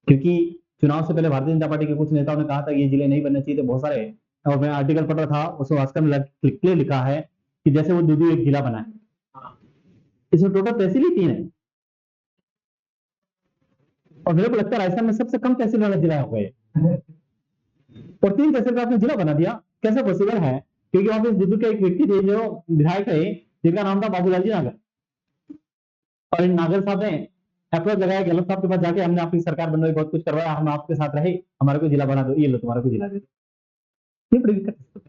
क्योंकि चुनाव से पहले भारतीय जनता पार्टी के कुछ नेताओं ने कहा था ये जिले नहीं बनने चाहिए थे बहुत सारे, और मैं आर्टिकल पढ़ रहा था उसमें वास्तव में क्लियर लिखा है कि जैसे वो दूध एक जिला बना है, इसमें टोटल तहसील ही 3 है और मेरे को लगता है राजस्थान में सबसे कम तहसील वाला जिला हो गए और 3 तहसील का आपने जिला बना दिया, कैसे पॉसिबल है? क्योंकि वहां पे दुदू के एक व्यक्ति थे जो विधायक थे जिनका नाम था बाबूलाल जी नागर, और इन नागर साहब ने अप्रोच लगाया गहलोत साहब के पास जाके हमने आपकी सरकार बन रही बहुत कुछ करवाया, हम आपके साथ रहे, हमारे को जिला बना दो, ये लो तुम्हारे को जिला दे दो। ये बड़ी दिक्कत।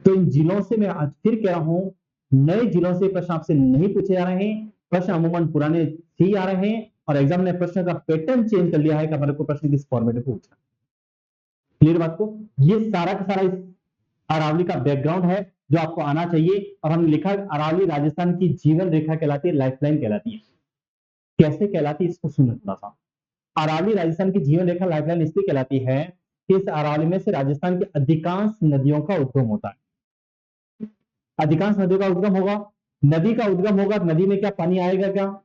तो इन जिलों से मैं आज फिर कह रहा हूं नए जिलों से प्रश्न आपसे नहीं पूछे जा रहे हैं, प्रश्न अमूमन पुराने ही आ रहे हैं और एग्जाम ने प्रश्न का पैटर्न चेंज कर लिया है कि हमारे को प्रश्न किस फॉर्मेट में पूछना। क्लियर बात को? ये सारा का सारा इस अरावली का बैकग्राउंड है जो आपको आना चाहिए, और हमने लिखा अरावली राजस्थान की जीवन रेखा कहलाती है, लाइफलाइन कहलाती है। कैसे कहलाती है इसको सुनो थोड़ा सा। अरावली राजस्थान की जीवन रेखा लाइफलाइन इसलिए कहलाती है कि इस अरावली में से राजस्थान की अधिकांश नदियों का उद्गम होता है। अधिकांश नदियों का उद्गम होगा, नदी का उद्गम होगा, नदी में क्या पानी आएगा? क्या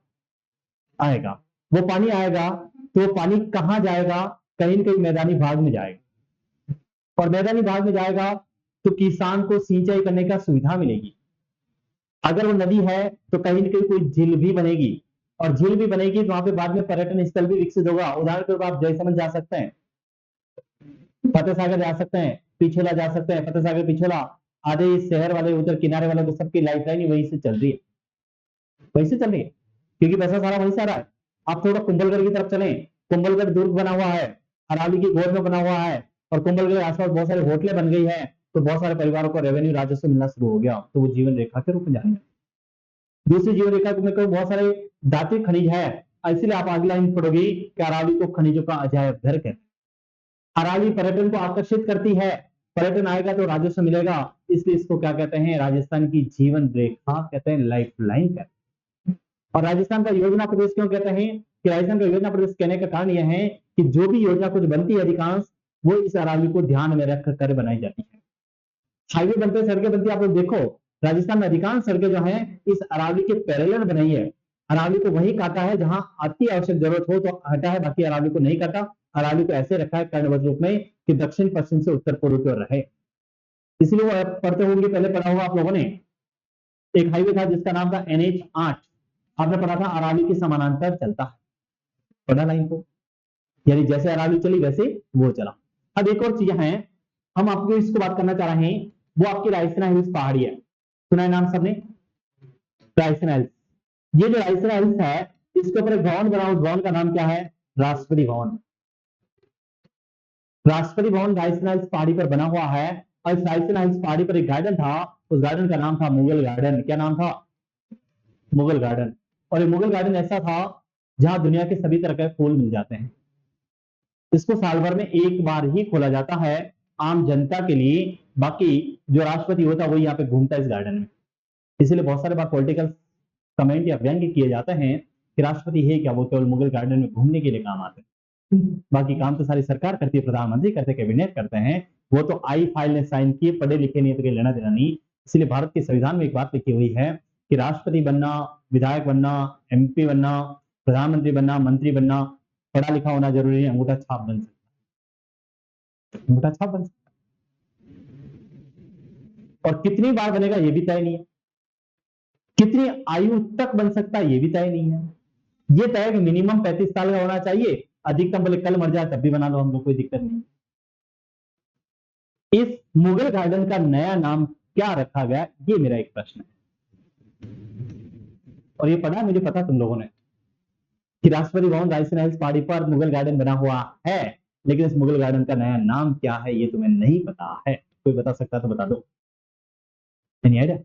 आएगा? वो पानी आएगा तो वो पानी कहां जाएगा? कहीं न कहीं मैदानी भाग में जाएगा, और मैदानी भाग में जाएगा तो किसान को सिंचाई करने का सुविधा मिलेगी। अगर वो नदी है तो कहीं न कहीं कोई झील भी बनेगी, और झील भी बनेगी तो वहां पे बाद में पर्यटन स्थल भी विकसित होगा। उदाहरण के तौर पर आप जयसमंद जा सकते हैं, फतेह सागर जा सकते हैं, पिछोला जा सकते हैं, फतेह सागर पिछोला आधे शहर वाले उधर किनारे वाले तो सबकी लाइफलाइन ही वहीं से चल रही है, वहीं से चल रही है, क्योंकि पैसा सारा वहीं से आ रहा है। आप थोड़ा कुंभलगढ़ की तरफ चलें, कुंभलगढ़ दुर्ग बना हुआ है, अरावली की गोद में बना हुआ है, और कुंभलगढ़ के आसपास बहुत सारी होटलें बन गई है, तो बहुत सारे परिवारों को रेवेन्यू राजस्व मिलना शुरू हो गया, तो वो जीवन रेखा के रूप में जाएंगे। दूसरी जीवन रेखा में बहुत सारे धातु खनिज है, इसलिए आप अगला लाइन पढ़ोगे कि अरावली को खनिजों का अजायब घर कहते हैं। अरावली पर्यटन को आकर्षित करती है, पर्यटन आएगा तो राजस्व मिलेगा, इसलिए इसको क्या कहते हैं? राजस्थान की जीवन रेखा कहते हैं, लाइफ लाइन कहते हैं। और राजस्थान का योजना प्रदेश क्यों कहते हैं? कि राजस्थान का योजना प्रदेश कहने का कारण यह है कि जो भी योजना कुछ बनती है अधिकांश वो इस अरावली को ध्यान में रख कर बनाई जाती है। हाईवे बनते, सड़कें बनती है, आप लोग देखो राजस्थान में अधिकांश सड़कें जो हैं इस अरावली के पैरेलल बनाई है, अरावली को वही काटा है जहां अति आवश्यक जरूरत हो तो हटा है, बाकी अरावली को नहीं काटा। अरावली को ऐसे रखा है कर्णवत रूप में कि दक्षिण पश्चिम से उत्तर पूर्व की ओर रहे। इसलिए वो पढ़ते होंगे, पहले पढ़ा होगा आप लोगों ने, एक हाईवे था जिसका नाम था NH8, आपने पढ़ा था अरावली के समानांतर चलता है, पढ़ा लाइन को, यानी जैसे अरावली चली वैसे वो चला। अब एक और चीज है, हम आपको इसको बात करना चाह रहे हैं, वो आपकी रायसीना हिल्स पहाड़ी है, सुना है नाम सबने, रायसीना हिल्स। ये जो रायसीना हिल्स है इसके ऊपर एक भवन बना, उस भवन का नाम क्या है, राष्ट्रपति भवन। राष्ट्रपति भवन रायसीना हिल्स पहाड़ी पर बना हुआ है, और इस रायसीना हिल्स पहाड़ी पर एक गार्डन था, उस गार्डन का नाम था मुगल गार्डन। क्या नाम था, मुगल गार्डन। और ये मुगल गार्डन ऐसा था जहां दुनिया के सभी तरह के फूल मिल जाते हैं। इसको साल भर में एक बार ही खोला जाता है आम जनता के लिए, बाकी जो राष्ट्रपति होता है वो यहाँ पे घूमता है इस गार्डन में। इसलिए बहुत सारे बार पॉलिटिकल कमेंट या व्यंग्य किए जाते हैं कि राष्ट्रपति है क्या, वो केवल मुगल गार्डन में घूमने के लिए काम आते हैं, बाकी काम तो सारी सरकार करती है, प्रधानमंत्री करते, कैबिनेट करते हैं। वो तो आई फाइल ने साइन किए, पढ़े लिखे नहीं, तो लेना देना नहीं। इसलिए भारत के संविधान में एक बात लिखी हुई है कि राष्ट्रपति बनना, विधायक बनना, MP बनना, प्रधानमंत्री बनना, मंत्री बनना, पढ़ा लिखा होना जरूरी है, अंगूठा छाप बन सकता है, अंगूठा छाप बन सकता है। और कितनी बार बनेगा ये भी तय नहीं है, कितनी आयु तक बन सकता है ये भी तय नहीं है। ये तय है कि मिनिमम 35 साल का होना चाहिए, अधिकतम बोले कल मर जाए तब भी बना लो हम लोग, कोई दिक्कत नहीं। इस मुगल गार्डन का नया नाम क्या रखा गया, ये मेरा एक प्रश्न है। और ये पढ़ा, मुझे पता तुम लोगों ने, कि राष्ट्रपति भवन रायसीना हिल्स पहाड़ी पर मुगल गार्डन बना हुआ है, लेकिन इस मुगल गार्डन का नया नाम क्या है ये तुम्हें नहीं पता है। कोई बता सकता तो बता दो, नहीं आइडिया,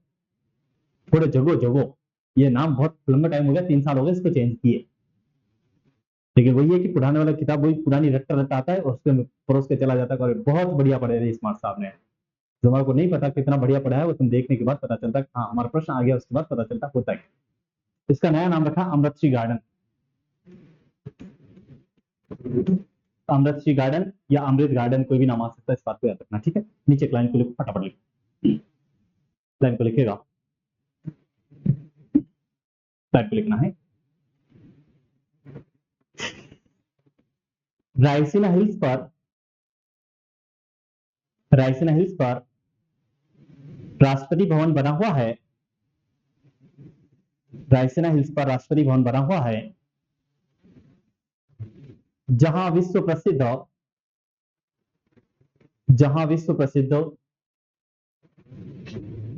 थोड़े जगो जगो, ये नाम बहुत लंबा टाइम हो गया, 3 साल हो गए इसको चेंज किए, लेकिन वही है कि पुराने वाला किताब वही पुरानी रट्टा रट्टा आता है और उसके परोस के चला जाता है। बहुत बढ़िया पढ़े थे स्मार्ट साहब ने, जो हमारे को नहीं पता कितना बढ़िया पढ़ा है वो तुम देखने के बाद पता चलता है, हाँ हमारा प्रश्न आ गया उसके बाद पता चलता होता है। इसका नया नाम रखा अमृतश्री गार्डन, अमृतश्री गार्डन या अमृत गार्डन, कोई भी नाम आ सकता है, इस बात को याद रखना, ठीक है। नीचे लाइन को लिखो, फटाफट लिखो, लाइन को लिखेगा, लाइन को लिखना है। रायसीना हिल्स पर, रायसीना हिल्स पर राष्ट्रपति भवन बना हुआ है, रायसीना हिल्स पर राष्ट्रपति भवन बना हुआ है, जहां विश्व प्रसिद्ध, जहां विश्व प्रसिद्ध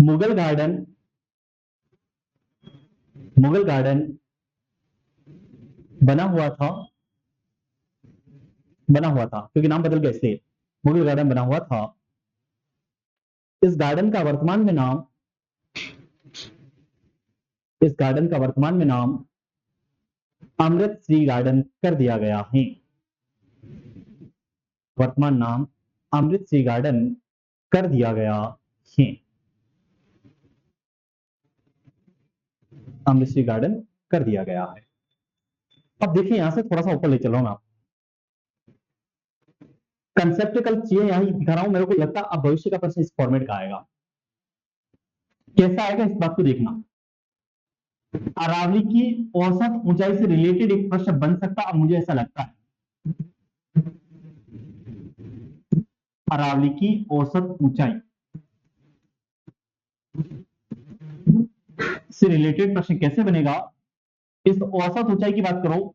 मुगल गार्डन, मुगल गार्डन बना हुआ था, बना हुआ था क्योंकि नाम बदल गया इसलिए मुगल गार्डन बना हुआ था। इस गार्डन का वर्तमान में नाम, इस गार्डन का वर्तमान में नाम अमृतश्री गार्डन कर दिया गया है, वर्तमान नाम अमृतश्री गार्डन कर दिया गया है, अमृतश्री गार्डन कर दिया गया है। अब देखिए यहां से थोड़ा सा ऊपर ले चल रहा हूं मैं, कंसेप्ट कल चीजें यहां दिखा रहा हूं, मेरे को लगता है अब भविष्य का प्रश्न इस फॉर्मेट का आएगा। कैसा आएगा इस बात को देखना, अरावली की औसत ऊंचाई से रिलेटेड एक प्रश्न बन सकता है, अब मुझे ऐसा लगता है अरावली की औसत ऊंचाई से रिलेटेड प्रश्न कैसे बनेगा। इस औसत ऊंचाई की बात करो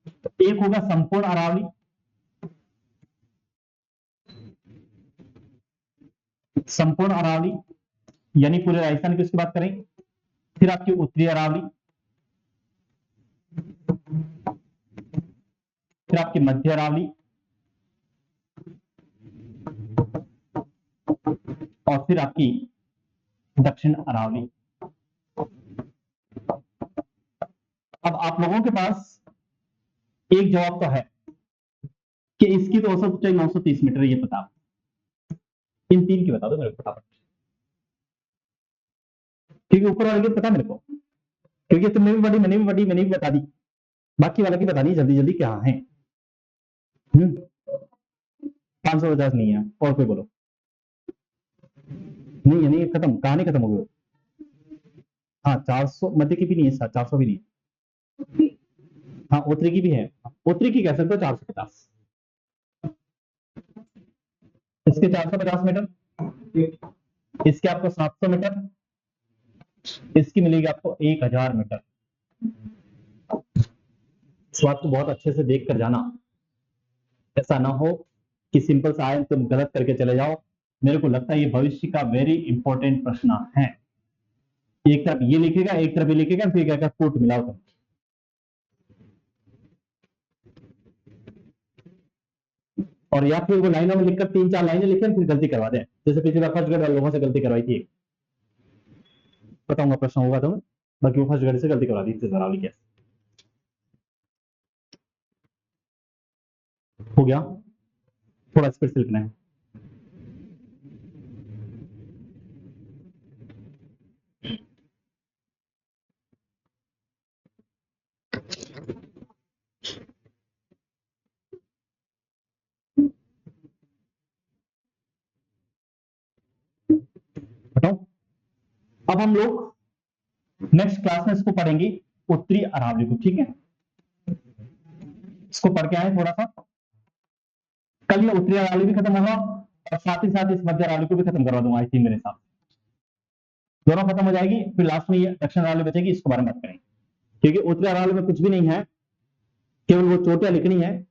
तो एक होगा संपूर्ण अरावली, संपूर्ण अरावली यानी पूरे राजस्थान की उसकी बात करें, फिर आपकी उत्तरी अरावली, फिर आपकी मध्य अरावली, और फिर आपकी दक्षिण अरावली। अब आप लोगों के पास एक जवाब तो है कि इसकी तो औसत ऊंचाई 930 मीटर, ये पता, इन तीन की बता दो मेरे को फटाफट, क्योंकि ऊपर वाले की पता मेरे को, क्योंकि तुमने भी पढ़ी, मैंने भी पढ़ी, मैंने भी बता दी, बाकी वाला की बता दी जल्दी जल्दी क्या है। 550 नहीं है, और कोई बोलो, नहीं है, नहीं खत्म, कहानी खत्म हो गई। हाँ 400 मध्य की भी नहीं है, 400 भी नहीं है, हाँ उत्तरी की भी है, उत्तरी की कह सकते हो 450, इसके 450 मीटर, इसके आपको 700 मीटर, इसकी मिलेगी आपको 1000 मीटर। इस बात को बहुत अच्छे से देख कर जाना, ऐसा ना हो कि सिंपल सा आए तुम गलत करके चले जाओ। मेरे को लगता है ये भविष्य का वेरी इंपॉर्टेंट प्रश्न है। एक तरफ ये लिखेगा, एक तरफ ये लिखेगा, फिर क्या क्या फुट मिलाओ तुम। और या फिर वो लाइनों में लिखकर 3-4 लाइनें लिखे फिर गलती करवा दें, जैसे पिछली बार फर्स्ट ग्रेड लोगों से गलती करवाई थी। बताऊंगा प्रश्न होगा तुम्हें, बाकी वो फर्स्ट ग्रेड से गलती करवा दी थी जरा कैसे हो गया, थोड़ा स्पीड से लिखना है। बताओ, अब हम लोग नेक्स्ट क्लास में इसको पढ़ेंगे, उत्तरी अरावली को, ठीक है। इसको पढ़ के आए थोड़ा सा, कल ये उत्तरी अरावली भी खत्म होगा और साथ ही साथ इस मध्य अरावली को भी खत्म करवा दूंगा, आई थिंक मेरे साथ दोनों खत्म हो जाएगी, फिर लास्ट में ये दक्षिण अरावली बचेगी, इसको बारे में बात करेंगे। क्योंकि उत्तरी अरावली में कुछ भी नहीं है, केवल वो चोटियां लिखनी है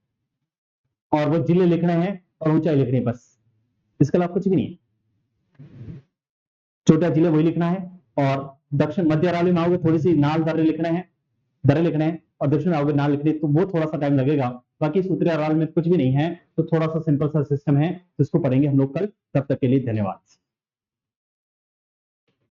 और वो जिले लिखने हैं और ऊंचाई लिखनी है, बस इसके अलावा कुछ भी नहीं है। चोटिया जिले वही लिखना है, और दक्षिण मध्य अरावली में आओगे थोड़ी सी नाल दर्रे लिखने हैं, दर्रे लिखने हैं, और दक्षिण में आओगे नाल लिखने, तो वो थोड़ा सा टाइम लगेगा। बाकी इस उत्तरी अरावली में कुछ भी नहीं है, तो थोड़ा सा सिंपल सा सिस्टम है, जिसको पढ़ेंगे हम लोग कल। तब तक के लिए धन्यवाद।